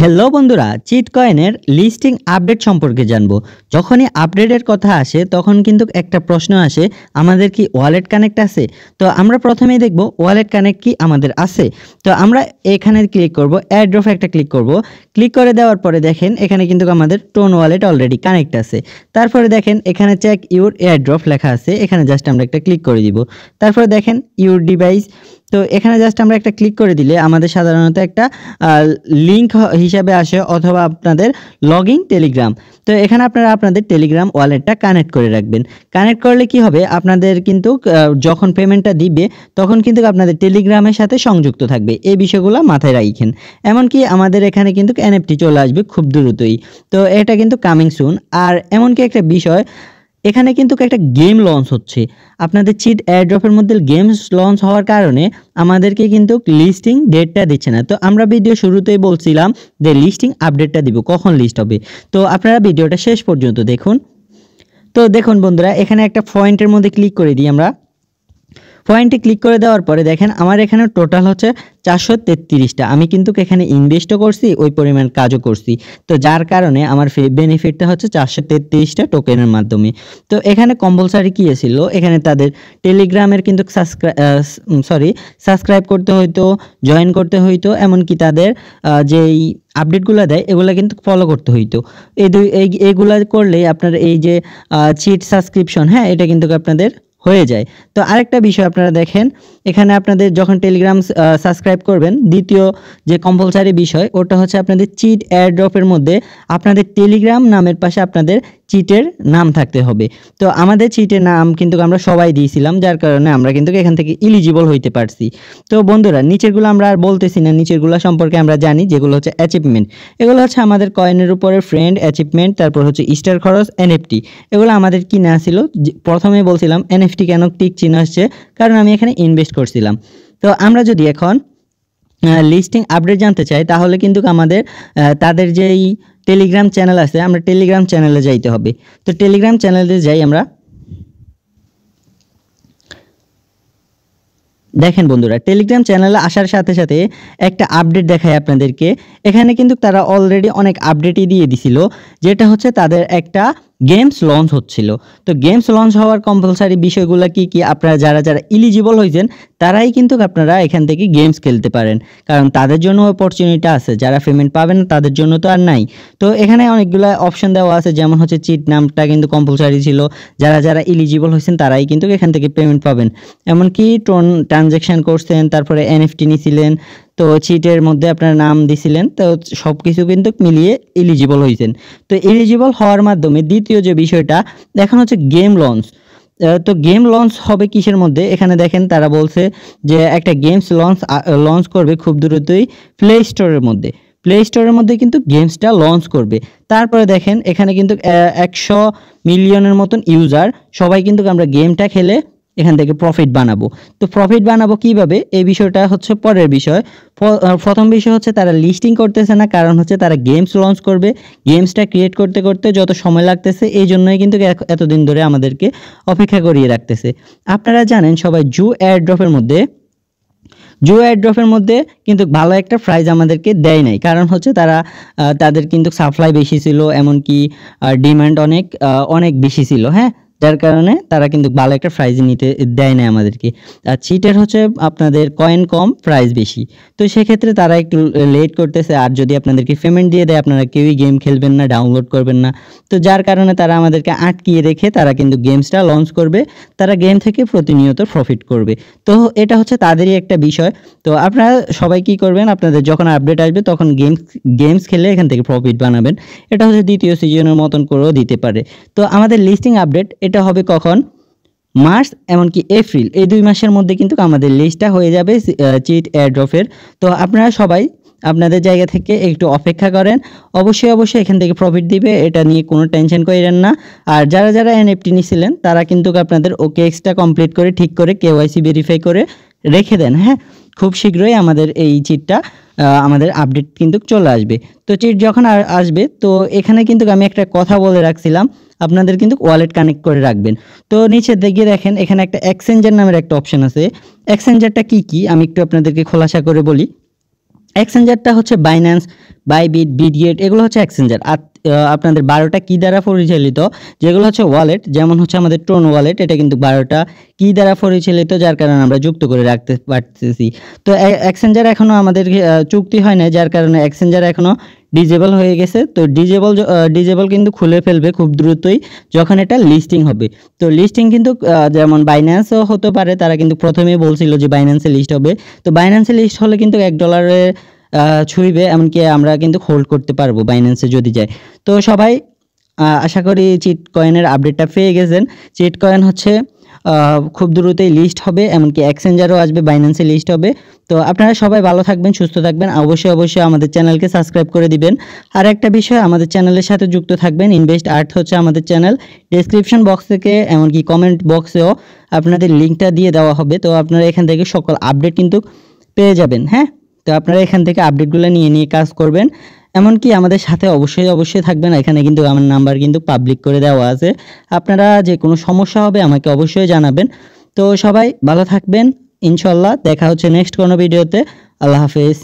Hello বন্ধুরা, cheat কয়েনের listing update সম্পর্কে জানবো। যখনই আপডেটের কথা আসে তখন কিন্তু একটা প্রশ্ন আসে, আমাদের কি ওয়ালেট কানেক্ট আছে? তো আমরা প্রথমেই দেখব ওয়ালেট কানেক্ট কি আমাদের আছে। তো আমরা এখানে ক্লিক করব, এয়ারড্রপ একটা ক্লিক করব। ক্লিক করে দেওয়ার পরে দেখেন এখানে কিন্তু আমাদের টোন ওয়ালেট অলরেডি কানেক্ট আছে। তারপরে দেখেন এখানে চেক ইউর এয়ারড্রপ লেখা আছে, এখানে জাস্ট আমরা একটা ক্লিক করে দিব। তারপরে দেখেন ইউর ডিভাইস, তো এখানে জাস্ট আমরা একটা ক্লিক করে দিলে আমাদের সাধারণত একটা লিঙ্ক হিসাবে আসে অথবা আপনাদের লগইন টেলিগ্রাম। তো এখানে আপনারা আপনাদের টেলিগ্রাম ওয়ালেটটা কানেক্ট করে রাখবেন। কানেক্ট করলে কি হবে, আপনাদের কিন্তু যখন পেমেন্টটা দিবে তখন কিন্তু আপনাদের টেলিগ্রামের সাথে সংযুক্ত থাকবে। এই বিষয়গুলো মাথায় রাখেন। এমনকি আমাদের এখানে কিন্তু এনএফটি চলে আসবে খুব দ্রুতই। তো এটা কিন্তু কামিং সুন। আর এমনকি একটা বিষয়, এখানে কিন্তু একটা গেম লঞ্চ হচ্ছে। আপনাদের চিট এয়ারড্রপের মধ্যে গেমস লঞ্চ হওয়ার কারণে আমাদেরকে কিন্তু লিস্টিং ডেটটা দিচ্ছে না। তো আমরা ভিডিও শুরুতেই বলছিলাম যে লিস্টিং আপডেটটা দিব, কখন লিস্ট হবে। তো আপনারা ভিডিওটা শেষ পর্যন্ত দেখুন। তো দেখুন বন্ধুরা, এখানে একটা পয়েন্টের মধ্যে ক্লিক করে দিই আমরা। পয়েন্টে ক্লিক করে দেওয়ার পরে দেখেন আমার এখানে টোটাল হচ্ছে 433টা। আমি কিন্তু এখানে ইনভেস্টও করছি, ওই পরিমাণ কাজও করছি। তো যার কারণে আমার বেনিফিটটা হচ্ছে 433টা টোকেনের মাধ্যমে। তো এখানে কম্পালসারি কী ছিল, এখানে তাদের টেলিগ্রামের কিন্তু সাবস্ক্রাইব করতে হইতো, জয়েন করতে হইতো, এমনকি তাদের যেই আপডেটগুলো দেয় এগুলো কিন্তু ফলো করতে হইতো। এইগুলা করলেই আপনার এই যে চিট সাবস্ক্রিপশন, হ্যাঁ, এটা কিন্তু আপনাদের হয়ে যায়। তো আরেকটা বিষয় আপনারা দেখেন, এখানে আপনাদের যখন টেলিগ্রাম সাবস্ক্রাইব করবেন, দ্বিতীয় যে কম্পালসারি বিষয় ওটা হচ্ছে আপনাদের চিট এয়ারড্রপের মধ্যে আপনাদের টেলিগ্রাম নামের পাশে আপনাদের চিটের নাম থাকতে হবে। তো আমাদের চিটের নাম কিন্তু আমরা সবাই দিয়েছিলাম, যার কারণে আমরা কিন্তু এখান থেকে ইলিজিবল হইতে পারছি। তো বন্ধুরা, নিচেরগুলো আমরা আর বলতেছি না, নিচেরগুলো সম্পর্কে আমরা জানি, যেগুলো হচ্ছে অ্যাচিভমেন্ট। এগুলো হচ্ছে আমাদের কয়েনের উপরে ফ্রেন্ড অ্যাচিভমেন্ট, তারপর হচ্ছে স্টার খরচ, এনএফটি। এগুলো আমাদের কিনা ছিল। প্রথমে বলছিলাম এনএফটি কেন টিক চিহ্ন আসছে, কারণ আমি এখানে ইনভেস্ট করছিলাম। তো আমরা যদি এখন লিস্টিং আপডেট জানতে চাই, তাহলে কিন্তু আমাদের তাদের যেই টেলিগ্রাম চ্যানেল আছে, আমরা টেলিগ্রাম চ্যানেলে যাইতে হবে। তো টেলিগ্রাম চ্যানেলে যাই আমরা। দেখেন বন্ধুরা, টেলিগ্রাম চ্যানেলে আসার সাথে সাথে একটা আপডেট দেখায় আপনাদেরকে। এখানে কিন্তু তারা অলরেডি অনেক আপডেটই দিয়ে দিছিল, যেটা হচ্ছে তাদের একটা গেমস লঞ্চ হচ্ছিল। তো গেমস লঞ্চ হওয়ার কম্পালসারি বিষয়গুলো কি কি, আপনারা যারা যারা ইলিজিবল হয়েছেন তারাই কিন্তু আপনারা এখান থেকে গেমস খেলতে পারেন, কারণ তাদের জন্য অপরচুনিটি আছে। যারা পেমেন্ট পাবেন তাদের জন্য তো আর নাই। তো এখানে অনেকগুলো অপশন দেওয়া আছে, যেমন হচ্ছে চিট নামটা কিন্তু কম্পালসারি ছিল। যারা যারা ইলিজিবল হয়েছেন তারাই কিন্তু এখান থেকে পেমেন্ট পাবেন। এমনকি ট্রানজ্যাকশন করছেন, তারপরে এনএফটি নিছিলেন, তো চিটের মধ্যে আপনার নাম দিছিলেন, তো সব কিছু কিন্তু মিলিয়ে এলিজিবল হয়েছেন। তো এলিজিবল হওয়ার মাধ্যমে দ্বিতীয় যে বিষয়টা এখন হচ্ছে গেম লঞ্চ। তো গেম লঞ্চ হবে কিসের মধ্যে, এখানে দেখেন তারা বলছে যে একটা গেমস লঞ্চ করবে খুব দ্রুতই প্লে স্টোরের মধ্যে। প্লে স্টোরের মধ্যে কিন্তু গেমসটা লঞ্চ করবে। তারপরে দেখেন এখানে কিন্তু 100 মিলিয়নের মতন ইউজার, সবাই কিন্তু আমরা গেমটা খেলে এখান থেকে প্রফিট বানাবো। তো প্রফিট বানাবো কিভাবে, এই বিষয়টা হচ্ছে পরের বিষয়। প্রথম বিষয় হচ্ছে তারা লিস্টিং করতেছে না, কারণ হচ্ছে তারা গেমস লঞ্চ করবে। গেমসটা ক্রিয়েট করতে করতে যত সময় লাগতেছে, এই জন্যই কিন্তু এতদিন ধরে আমাদেরকে অপেক্ষা করিয়ে রাখতেছে। আপনারা জানেন সবাই, জু এয়ারড্রপের মধ্যে কিন্তু ভালো একটা প্রাইজ আমাদেরকে দেয় নাই, কারণ হচ্ছে তারা তাদের কিন্তু সাপ্লাই বেশি ছিল, এমনকি ডিমান্ড অনেক বেশি ছিল, হ্যাঁ, যার কারণে তারা কিন্তু ভালো একটা প্রাইজ নিতে দেয় না আমাদেরকে। আর চিটের হচ্ছে আপনাদের কয়েন কম, প্রাইস বেশি। তো সেক্ষেত্রে তারা একটু লেট করতেছে। আর যদি আপনাদেরকে পেমেন্ট দিয়ে দেয়, আপনারা কেউই গেম খেলবেন না, ডাউনলোড করবেন না। তো যার কারণে তারা আমাদেরকে আটকিয়ে রেখে তারা কিন্তু গেমসটা লঞ্চ করবে। তারা গেম থেকে প্রতিনিয়ত প্রফিট করবে। তো এটা হচ্ছে তাদেরই একটা বিষয়। তো আপনারা সবাই কি করবেন, আপনাদের যখন আপডেট আসবে তখন গেমস খেলে এখান থেকে প্রফিট বানাবেন। এটা হচ্ছে দ্বিতীয় সিজনের মতন করেও দিতে পারে। তো আমাদের লিস্টিং আপডেট এটা হবে কখন, মার্চ এমনকি এপ্রিল, এই 2 মাসের মধ্যে কিন্তু আমাদের লিস্টটা হয়ে যাবে চিট এয়ারড্রপের। তো আপনারা সবাই আপনাদের জায়গা থেকে একটু অপেক্ষা করেন। অবশ্যই এখান থেকে প্রফিট দিবে, এটা নিয়ে কোনো টেনশন করেন না। আর যারা যারা এনএফটি নিয়েছিলেন তারা কিন্তু আপনাদের ওকেএক্সটা কমপ্লিট করে ঠিক করে কেওয়াইসি ভেরিফাই করে রেখে দেন। হ্যাঁ, খুব শীঘ্রই আমাদের এই চিটটা আমাদের আপডেট কিন্তু চলে আসবে। তো চিট যখন আসবে, তো এখানে কিন্তু আমি একটা কথা বলে রাখছিলাম, আপনাদের কিন্তু ওয়ালেট কানেক্ট করে রাখবেন। তো নিচের দিকে দেখেন এখানে একটা এক্সচেঞ্জার নামের একটা অপশন আছে। এক্সচেঞ্জারটা কি আমি একটু আপনাদেরকে খোলাসা করে বলি। এক্সচেঞ্জারটা হচ্ছে বাইন্যান্স, বাইবিট, বিটগেট, এগুলো হচ্ছে এক্সচেঞ্জার। আর আপনাদের 12টা কি দ্বারা পরিচালিত, যেগুলো হচ্ছে ওয়ালেট, যেমন হচ্ছে আমাদের ট্রোন ওয়ালেট, এটা কিন্তু 12টা কি দ্বারা পরিচালিত, যার কারণে আমরা যুক্ত করে রাখতে পারতেছি। তো এক্সচেঞ্জার এখনও আমাদের চুক্তি হয় না, যার কারণে এক্সচেঞ্জার এখনও ডিজেবল হয়ে গেছে। তো ডিজেবল কিন্তু খুলে ফেলবে খুব দ্রুতই যখন এটা লিস্টিং হবে। তো লিস্টিং কিন্তু যেমন বাইন্যান্সও হতে পারে, তারা কিন্তু প্রথমেই বলছিল যে বাইন্যান্সে লিস্ট হবে। তো বাইন্যান্সে লিস্ট হলে কিন্তু $1 ছুঁইবে, এমনকি আমরা কিন্তু হোল্ড করতে পারবো বাইন্যান্সে যদি যায়। তো সবাই আশা করি চিট কয়েনের আপডেটটা পেয়ে গেছেন। চিট কয়েন হচ্ছে খুব দ্রুতই লিস্ট হবে, এমনকি এক্সচেঞ্জারও আসবে, বাইন্যান্সে লিস্ট হবে। তো আপনারা সবাই ভালো থাকবেন, সুস্থ থাকবেন, অবশ্যই আমাদের চ্যানেলকে সাবস্ক্রাইব করে দিবেন। আর একটা বিষয়, আমাদের চ্যানেলের সাথে যুক্ত থাকবেন। ইনভেস্ট আর্ট হচ্ছে আমাদের চ্যানেল। ডেসক্রিপশন বক্স থেকে এমনকি কমেন্ট বক্সেও আপনাদের লিঙ্কটা দিয়ে দেওয়া হবে। তো আপনারা এখান থেকে সকল আপডেট কিন্তু পেয়ে যাবেন। হ্যাঁ, তো আপনারা এখান থেকে আপডেটগুলো নিয়ে কাজ করবেন। এমনকি আমাদের সাথে অবশ্যই থাকবেন। এখানে কিন্তু আমার নাম্বার কিন্তু পাবলিক করে দেওয়া আছে। আপনারা যে কোনো সমস্যা হবে আমাকে অবশ্যই জানাবেন। তো সবাই ভালো থাকবেন, ইনশাল্লাহ দেখা হচ্ছে নেক্সট কোনো ভিডিওতে। আল্লাহ হাফেজ।